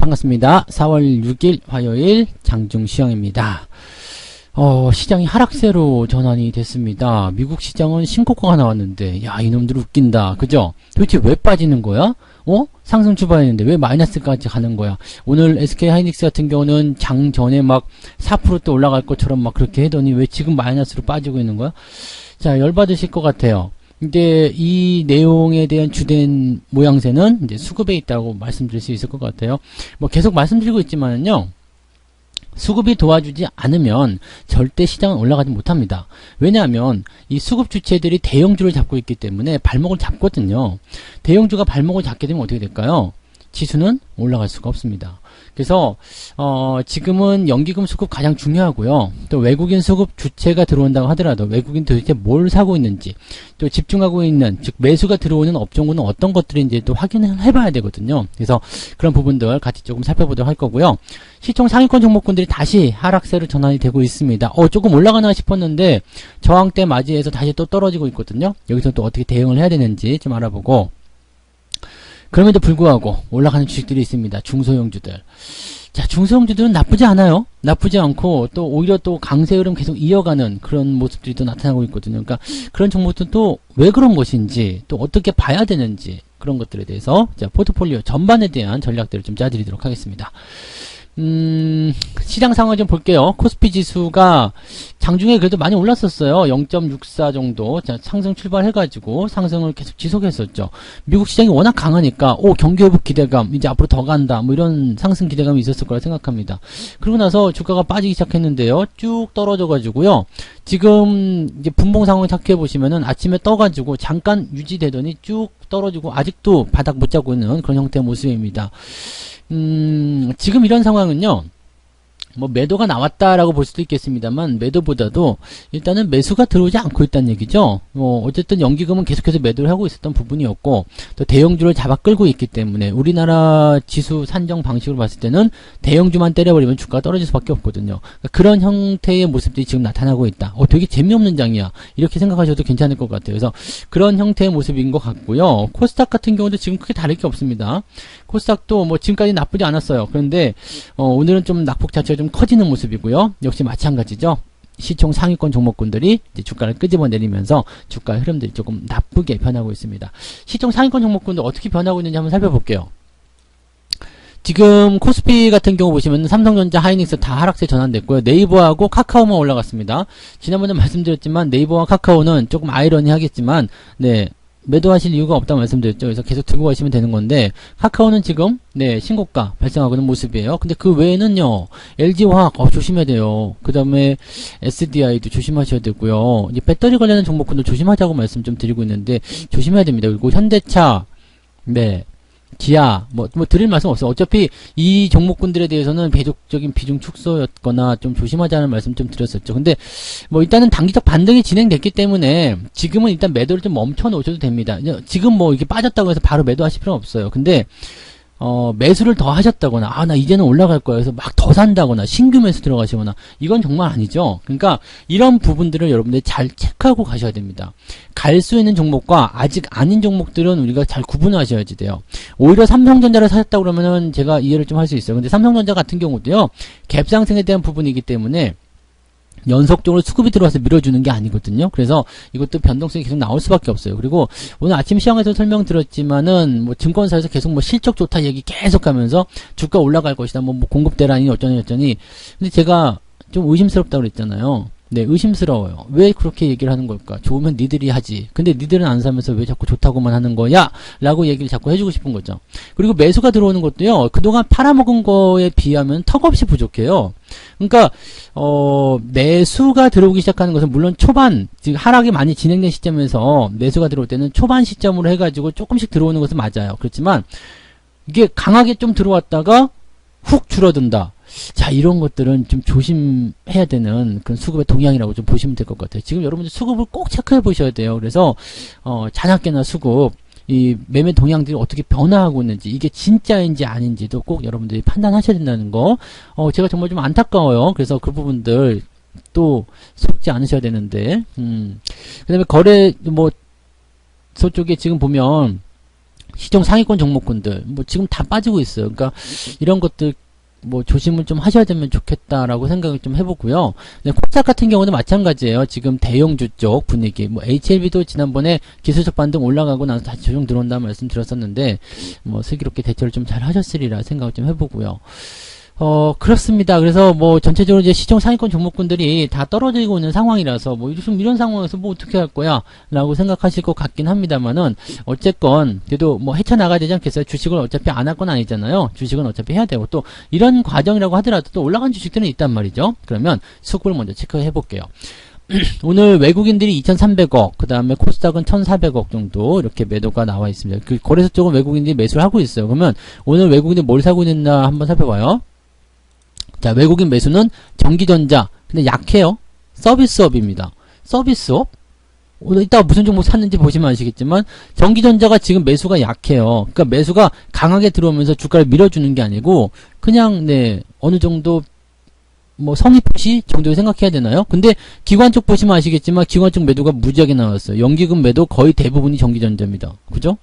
반갑습니다. 4월 6일 화요일 장중시황입니다. 시장이 하락세로 전환이 됐습니다. 미국 시장은 신고가가 나왔는데, 야, 이놈들 웃긴다. 그죠? 도대체 왜 빠지는 거야? 상승 출발했는데 왜 마이너스까지 가는 거야? 오늘 SK 하이닉스 같은 경우는 장 전에 막 4% 올라갈 것처럼 막 그렇게 하더니 왜 지금 마이너스로 빠지고 있는 거야? 자, 열받으실 것 같아요. 이제 이 내용에 대한 주된 모양새는 이제 수급에 있다고 말씀드릴 수 있을 것 같아요. 뭐 계속 말씀드리고 있지만은요, 수급이 도와주지 않으면 절대 시장은 올라가지 못합니다. 왜냐하면 이 수급 주체들이 대형주를 잡고 있기 때문에 발목을 잡거든요. 대형주가 발목을 잡게 되면 어떻게 될까요? 지수는 올라갈 수가 없습니다. 그래서 지금은 연기금 수급 가장 중요하고요. 또 외국인 수급 주체가 들어온다고 하더라도 외국인 도대체 뭘 사고 있는지, 또 집중하고 있는, 즉 매수가 들어오는 업종군은 어떤 것들인지 또 확인을 해봐야 되거든요. 그래서 그런 부분들 같이 조금 살펴보도록 할 거고요. 시총 상위권 종목군들이 다시 하락세로 전환이 되고 있습니다. 조금 올라가나 싶었는데 저항대 맞이해서 다시 또 떨어지고 있거든요. 여기서 또 어떻게 대응을 해야 되는지 좀 알아보고, 그럼에도 불구하고 올라가는 주식들이 있습니다. 중소형주들. 자, 중소형주들은 나쁘지 않아요. 나쁘지 않고 또 오히려 또 강세 흐름 계속 이어가는 그런 모습들이 또 나타나고 있거든요. 그러니까 그런 종목들은 또 왜 그런 것인지, 또 어떻게 봐야 되는지, 그런 것들에 대해서 자, 포트폴리오 전반에 대한 전략들을 좀 짜드리도록 하겠습니다. 시장 상황 좀 볼게요. 코스피 지수가 장중에 그래도 많이 올랐었어요. 0.64 정도. 자, 상승 출발해가지고 상승을 계속 지속했었죠. 미국 시장이 워낙 강하니까, 경기 회복 기대감, 이제 앞으로 더 간다, 뭐 이런 상승 기대감이 있었을 거라 생각합니다. 그러고 나서 주가가 빠지기 시작했는데요. 쭉 떨어져가지고요. 지금 이제 분봉 상황을 착해보시면은 아침에 떠가지고 잠깐 유지되더니 쭉 떨어지고 아직도 바닥 못 잡고 있는 그런 형태의 모습입니다. 지금 이런 상황은요, 뭐 매도가 나왔다라고 볼 수도 있겠습니다만 매도보다도 일단은 매수가 들어오지 않고 있다는 얘기죠. 어쨌든 연기금은 계속해서 매도를 하고 있었던 부분이었고, 또 대형주를 잡아 끌고 있기 때문에 우리나라 지수 산정 방식으로 봤을 때는 대형주만 때려버리면 주가가 떨어질 수밖에 없거든요. 그러니까 그런 형태의 모습들이 지금 나타나고 있다. 되게 재미없는 장이야, 이렇게 생각하셔도 괜찮을 것 같아요. 그래서 그런 형태의 모습인 것 같고요. 코스닥 같은 경우도 지금 크게 다를 게 없습니다. 코스닥도 뭐 지금까지 나쁘지 않았어요. 그런데 오늘은 좀 낙폭 자체가 좀 커지는 모습이고요. 역시 마찬가지죠. 시총 상위권 종목군들이 이제 주가를 끄집어 내리면서 주가 흐름들이 조금 나쁘게 변하고 있습니다. 시총 상위권 종목군들 어떻게 변하고 있는지 한번 살펴볼게요. 지금 코스피 같은 경우 보시면 삼성전자, 하이닉스 다 하락세 전환됐고요. 네이버하고 카카오만 올라갔습니다. 지난번에 말씀드렸지만 네이버와 카카오는 조금 아이러니하겠지만 매도하실 이유가 없다고 말씀드렸죠. 그래서 계속 들고 가시면 되는 건데, 카카오는 지금 신고가 발생하고 있는 모습이에요. 근데 그 외에는요, LG화학 조심해야 돼요. 그 다음에 SDI도 조심하셔야 되고요. 이제 배터리 관련된 종목군도 조심하자고 말씀 좀 드리고 있는데 조심해야 됩니다. 그리고 현대차, 기아, 드릴 말씀 없어요. 어차피 이 종목군들에 대해서는 계속적인 비중 축소였거나 좀 조심하자는 말씀 좀 드렸었죠. 근데 일단은 단기적 반등이 진행됐기 때문에 지금은 일단 매도를 좀 멈춰 놓으셔도 됩니다. 지금 이게 빠졌다고 해서 바로 매도하실 필요는 없어요. 근데 매수를 더 하셨다거나, 나 이제는 올라갈 거야 해서 막 더 산다거나, 신규 매수 들어가시거나, 이건 정말 아니죠. 그러니까, 이런 부분들을 여러분들이 잘 체크하고 가셔야 됩니다. 갈 수 있는 종목과 아직 아닌 종목들은 우리가 잘 구분하셔야지 돼요. 오히려 삼성전자를 사셨다 그러면은 제가 이해를 좀 할 수 있어요. 근데 삼성전자 같은 경우도요, 갭상승에 대한 부분이기 때문에, 연속적으로 수급이 들어와서 밀어주는 게 아니거든요. 그래서 이것도 변동성이 계속 나올 수밖에 없어요. 그리고 오늘 아침 시황에서 설명드렸지만은 증권사에서 계속 실적 좋다 얘기 계속 하면서 주가 올라갈 것이다, 공급 대란이 어쩌니. 근데 제가 좀 의심스럽다고 그랬잖아요. 의심스러워요. 왜 그렇게 얘기를 하는 걸까? 좋으면 니들이 하지. 근데 니들은 안 사면서 왜 자꾸 좋다고만 하는 거야? 라고 얘기를 자꾸 해주고 싶은 거죠. 그리고 매수가 들어오는 것도요, 그동안 팔아먹은 거에 비하면 턱없이 부족해요. 그러니까 매수가 들어오기 시작하는 것은 물론 초반, 지금 하락이 많이 진행된 시점에서 매수가 들어올 때는 초반 시점으로 해가지고 조금씩 들어오는 것은 맞아요. 그렇지만 이게 강하게 좀 들어왔다가 훅 줄어든다. 자, 이런 것들은 좀 조심해야 되는 그런 수급의 동향이라고 좀 보시면 될 것 같아요. 지금 여러분들 수급을 꼭 체크해 보셔야 돼요. 그래서 자나깨나 수급, 이 매매 동향들이 어떻게 변화하고 있는지, 이게 진짜인지 아닌지도 꼭 여러분들이 판단하셔야 된다는 거. 제가 정말 좀 안타까워요. 그래서 그 부분들 또 속지 않으셔야 되는데, 그 다음에 거래소 쪽에 지금 보면 시총 상위권 종목군들 뭐 지금 다 빠지고 있어요. 그러니까 이런 것들 뭐 조심을 좀 하셔야 되면 좋겠다라고 생각을 좀 해보고요. 네, 코스닥 같은 경우는 마찬가지예요. 지금 대형주 쪽 분위기, 뭐 HLB도 지난번에 기술적 반등 올라가고 나서 다시 조정 들어온다는 말씀 드렸었는데 뭐 슬기롭게 대처를 좀 잘 하셨으리라 생각을 좀 해보고요. 그렇습니다. 그래서 뭐 전체적으로 이제 시총 상위권 종목군들이 다 떨어지고 있는 상황이라서 뭐 요즘 이런 상황에서 뭐 어떻게 할 거야 라고 생각하실 것 같긴 합니다만은 어쨌건 그래도 뭐 헤쳐나가야 되지 않겠어요? 주식을 어차피 안 할 건 아니잖아요. 주식은 어차피 해야 되고 또 이런 과정이라고 하더라도 또 올라간 주식들은 있단 말이죠. 그러면 수급을 먼저 체크해 볼게요. 오늘 외국인들이 2,300억, 그 다음에 코스닥은 1,400억 정도 이렇게 매도가 나와 있습니다. 그 거래소 쪽은 외국인들이 매수를 하고 있어요. 그러면 오늘 외국인들이 뭘 사고 있나 한번 살펴봐요. 자, 외국인 매수는 전기전자. 근데 약해요. 서비스업입니다. 서비스업? 오늘 이따가 무슨 종목 샀는지 보시면 아시겠지만, 전기전자가 지금 매수가 약해요. 그러니까 매수가 강하게 들어오면서 주가를 밀어주는 게 아니고, 그냥, 네, 어느 정도, 뭐, 성의표시 정도 생각해야 되나요? 근데 기관 쪽 보시면 아시겠지만, 기관 쪽 매도가 무지하게 나왔어요. 연기금 매도 거의 대부분이 전기전자입니다. 그죠?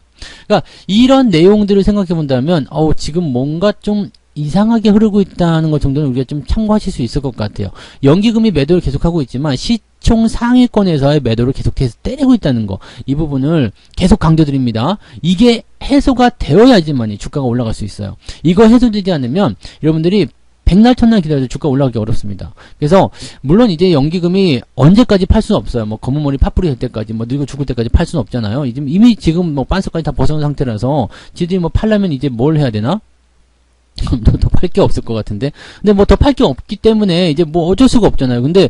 그러니까, 이런 내용들을 생각해 본다면, 지금 뭔가 좀, 이상하게 흐르고 있다는 것 정도는 우리가 좀 참고하실 수 있을 것 같아요. 연기금이 매도를 계속하고 있지만 시총 상위권에서의 매도를 계속해서 때리고 있다는 거, 이 부분을 계속 강조드립니다. 이게 해소가 되어야지만이 주가가 올라갈 수 있어요. 이거 해소되지 않으면 여러분들이 백날 천날 기다려도 주가 올라가기 어렵습니다. 그래서 물론 이제 연기금이 언제까지 팔 수는 없어요. 뭐 검은 머리 팥불이 될 때까지, 뭐 늙어 죽을 때까지 팔 수는 없잖아요. 이미 지금 뭐 빤스까지 다 벗어난 상태라서 지들이 뭐 팔려면 이제 뭘 해야 되나? 더 팔 게 없을 것 같은데. 근데 뭐 더 팔 게 없기 때문에 이제 뭐 어쩔 수가 없잖아요. 근데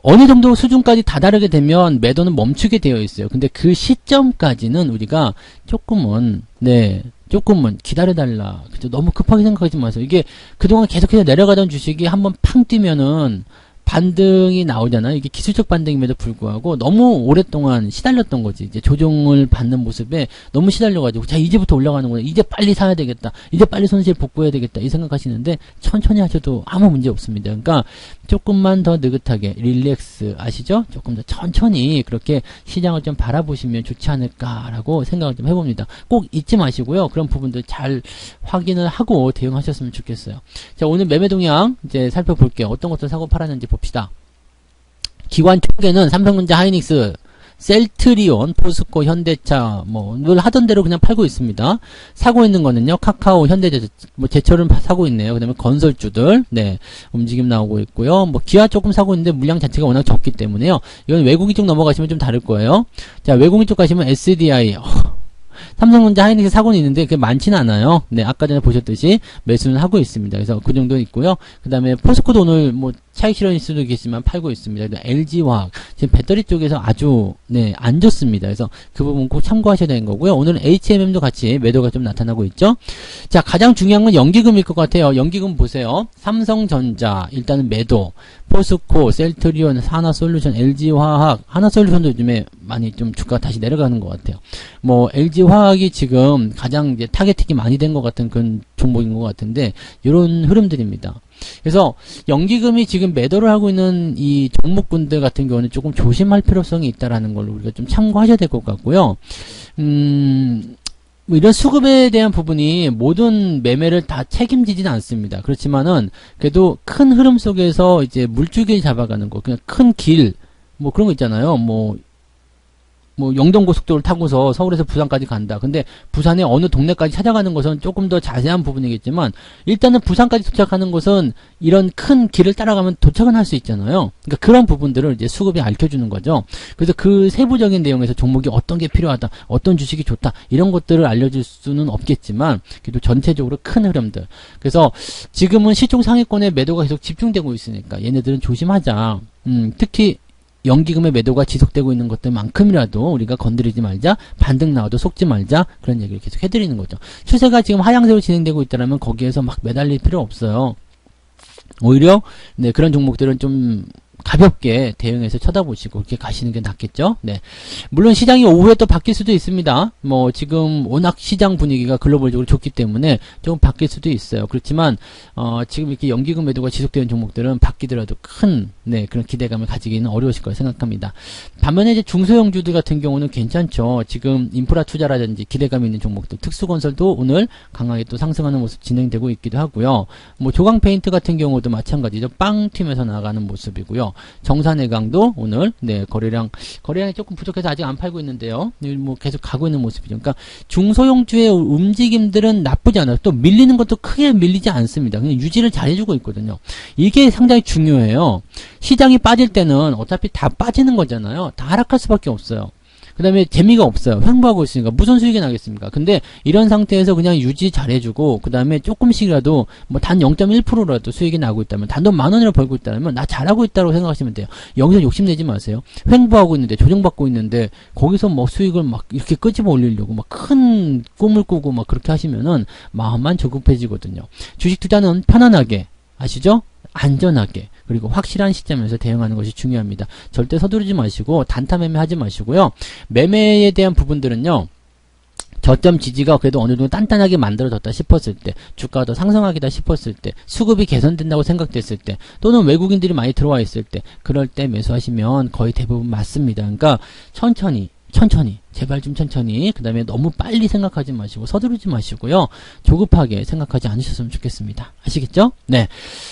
어느 정도 수준까지 다다르게 되면 매도는 멈추게 되어 있어요. 근데 그 시점까지는 우리가 조금은 기다려달라. 그죠? 너무 급하게 생각하지 마세요. 이게 그동안 계속해서 내려가던 주식이 한번 팡 뛰면은 반등이 나오잖아요. 이게 기술적 반등임에도 불구하고 너무 오랫동안 시달렸던 거지. 이제 조정을 받는 모습에 너무 시달려가지고, 자, 이제부터 올라가는구나. 이제 빨리 사야 되겠다. 이제 빨리 손실 복구해야 되겠다. 이 생각하시는데 천천히 하셔도 아무 문제 없습니다. 그러니까 조금만 더 느긋하게 릴렉스, 아시죠? 조금 더 천천히 그렇게 시장을 좀 바라보시면 좋지 않을까라고 생각을 좀 해봅니다. 꼭 잊지 마시고요. 그런 부분들 잘 확인을 하고 대응하셨으면 좋겠어요. 자, 오늘 매매 동향 이제 살펴볼게요. 어떤 것들 사고 팔았는지 봅시다. 기관 총계는 삼성전자, 하이닉스, 셀트리온, 포스코, 현대차, 뭐 늘 하던 대로 그냥 팔고 있습니다. 사고 있는 거는요, 카카오, 현대제철, 뭐 제철은 사고 있네요. 그다음에 건설주들, 네, 움직임 나오고 있고요. 뭐 기아 조금 사고 있는데 물량 자체가 워낙 적기 때문에요. 이건 외국인 쪽 넘어가시면 좀 다를 거예요. 자, 외국인 쪽 가시면 SDI. 삼성전자, 하이닉스 사고는 있는데 그게 많지는 않아요. 네, 아까 전에 보셨듯이 매수는 하고 있습니다. 그래서 그 정도 있고요. 그 다음에 포스코도 오늘 뭐 차익 실현일 수도 있겠지만 팔고 있습니다. LG화학 지금 배터리 쪽에서 아주 안 좋습니다. 그래서 그 부분 꼭 참고하셔야 되는 거고요. 오늘은 HMM도 같이 매도가 좀 나타나고 있죠. 자, 가장 중요한 건 연기금일 것 같아요. 연기금 보세요. 삼성전자 일단은 매도, 포스코, 셀트리온, 하나솔루션, LG화학, 하나솔루션도 요즘에 많이 좀 주가가 다시 내려가는 것 같아요. 뭐 LG화학이 지금 가장 이제 타겟팅이 많이 된 것 같은 그런 종목인 것 같은데 이런 흐름들입니다. 그래서 연기금이 지금 매도를 하고 있는 이 종목군들 같은 경우는 조금 조심할 필요성이 있다라는 걸 우리가 좀 참고하셔야 될 것 같고요. 뭐 이런 수급에 대한 부분이 모든 매매를 다 책임지지는 않습니다. 그렇지만은 그래도 큰 흐름 속에서 이제 물줄기를 잡아가는 거, 그냥 큰 길, 뭐 그런 거 있잖아요. 뭐 영동고속도로를 타고서 서울에서 부산까지 간다. 근데 부산의 어느 동네까지 찾아가는 것은 조금 더 자세한 부분이겠지만 일단은 부산까지 도착하는 것은 이런 큰 길을 따라가면 도착은 할 수 있잖아요. 그러니까 그런 부분들을 이제 수급이 알려주는 거죠. 그래서 그 세부적인 내용에서 종목이 어떤 게 필요하다, 어떤 주식이 좋다, 이런 것들을 알려줄 수는 없겠지만 그래도 전체적으로 큰 흐름들. 그래서 지금은 시총 상위권에 매도가 계속 집중되고 있으니까 얘네들은 조심하자. 특히 연기금의 매도가 지속되고 있는 것들만큼이라도 우리가 건드리지 말자, 반등 나와도 속지 말자, 그런 얘기를 계속 해드리는 거죠. 추세가 지금 하향세로 진행되고 있다면 거기에서 막 매달릴 필요 없어요. 오히려 그런 종목들은 좀 가볍게 대응해서 쳐다보시고 그렇게 가시는 게 낫겠죠. 네. 물론 시장이 오후에 또 바뀔 수도 있습니다. 뭐 지금 워낙 시장 분위기가 글로벌적으로 좋기 때문에 조금 바뀔 수도 있어요. 그렇지만 지금 이렇게 연기금 매도가 지속되는 종목들은 바뀌더라도 큰 그런 기대감을 가지기는 어려우실 거라 생각합니다. 반면에 이제 중소형주들 같은 경우는 괜찮죠. 지금 인프라 투자라든지 기대감 있는 종목들, 특수건설도 오늘 강하게 또 상승하는 모습 진행되고 있기도 하고요. 뭐 조강 페인트 같은 경우도 마찬가지죠. 빵 튀면서 나가는 모습이고요. 정산해강도 오늘 거래량이 조금 부족해서 아직 안 팔고 있는데요. 뭐 계속 가고 있는 모습이죠. 그러니까 중소형주의 움직임들은 나쁘지 않아요. 또 밀리는 것도 크게 밀리지 않습니다. 그냥 유지를 잘해주고 있거든요. 이게 상당히 중요해요. 시장이 빠질 때는 어차피 다 빠지는 거잖아요. 다 하락할 수밖에 없어요. 그 다음에 재미가 없어요. 횡보하고 있으니까 무슨 수익이 나겠습니까? 근데 이런 상태에서 그냥 유지 잘해주고 그 다음에 조금씩이라도 뭐 단 0.1%라도 수익이 나고 있다면, 단돈 10,000원을 벌고 있다면 나 잘하고 있다고 생각하시면 돼요. 여기서 욕심내지 마세요. 횡보하고 있는데, 조정받고 있는데 거기서 뭐 수익을 막 이렇게 끄집어 올리려고 막 큰 꿈을 꾸고 막 그렇게 하시면은 마음만 조급해지거든요. 주식 투자는 편안하게, 아시죠? 안전하게, 그리고 확실한 시점에서 대응하는 것이 중요합니다. 절대 서두르지 마시고 단타 매매 하지 마시고요. 매매에 대한 부분들은요, 저점 지지가 그래도 어느 정도 단단하게 만들어졌다 싶었을 때, 주가가 더 상승하기다 싶었을 때, 수급이 개선된다고 생각됐을 때, 또는 외국인들이 많이 들어와 있을 때, 그럴 때 매수하시면 거의 대부분 맞습니다. 그러니까 천천히 제발 좀 천천히, 그 다음에 너무 빨리 생각하지 마시고 서두르지 마시고요, 조급하게 생각하지 않으셨으면 좋겠습니다. 아시겠죠? 네.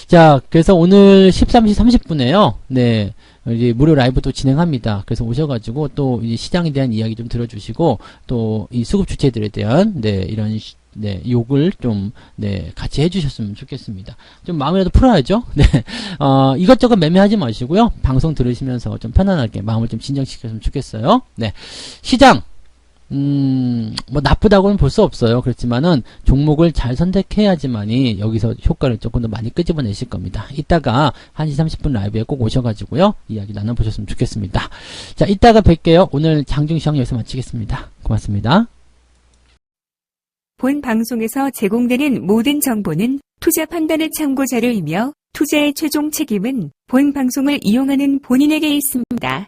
자, 그래서 오늘 13시 30분에요 네, 이제 무료 라이브도 진행합니다. 그래서 오셔가지고 또 이 시장에 대한 이야기 좀 들어주시고, 또 이 수급 주체들에 대한 이런 욕을 좀 같이 해주셨으면 좋겠습니다. 좀 마음이라도 풀어야죠. 이것저것 매매하지 마시고요, 방송 들으시면서 좀 편안하게 마음을 좀 진정시켰으면 좋겠어요. 네, 시장 뭐 나쁘다고는 볼 수 없어요. 그렇지만은 종목을 잘 선택해야지만이 여기서 효과를 조금 더 많이 끄집어내실 겁니다. 이따가 1시 30분 라이브에 꼭 오셔가지고요, 이야기 나눠보셨으면 좋겠습니다. 자, 이따가 뵐게요. 오늘 장중시황 여기서 마치겠습니다. 고맙습니다. 본 방송에서 제공되는 모든 정보는 투자 판단의 참고 자료이며 투자의 최종 책임은 본 방송을 이용하는 본인에게 있습니다.